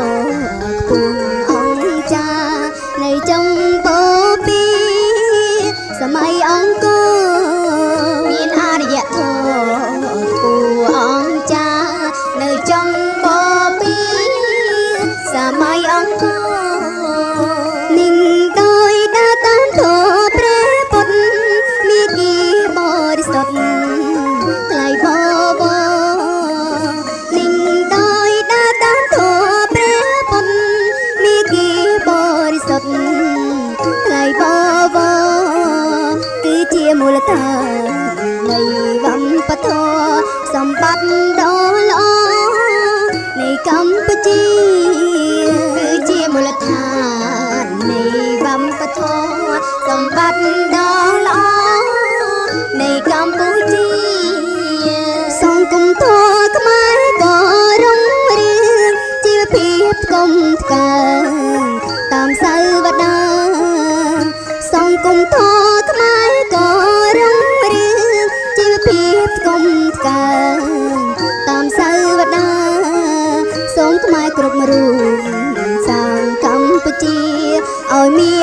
ខ្ពស់អង្គចានៃចុងពោពីសម័យអង្គរមានអរិយធម៌ខ្ពស់អង្គចានៅចុងពោពីសម័យអង្គរនិងដោយដើរតាមធម៌ព្រះពុទ្ធមានគីបរិសុទ្ធថ្លៃបបនិងដោយដើរតាមធម៌ព្រះពុទ្ធមានគីបរិសុទ្ធថ្លៃបបគឺជាមូលដ្ឋាននៃវប្បធម៌សម្បត្តិដ៏ល្អនៃកម្ពុជាគឺជាមូលដ្ឋាននៃវប្បធម៌សម្បត្តិដ៏ល្អនៃកម្ពុជាសង្គមធម៌ខ្មែរក៏រុងរឿងជីវភាពថ្កុំថ្កើងតាមសាវតាសង្គមធម៌ខ្មែរក៏រុងរឿងជីវភាពថ្កុំថ្កើងតាមសាវតាសូមខ្មែរគ្រប់រូបសាងកម្ពុជាឲ្យមាន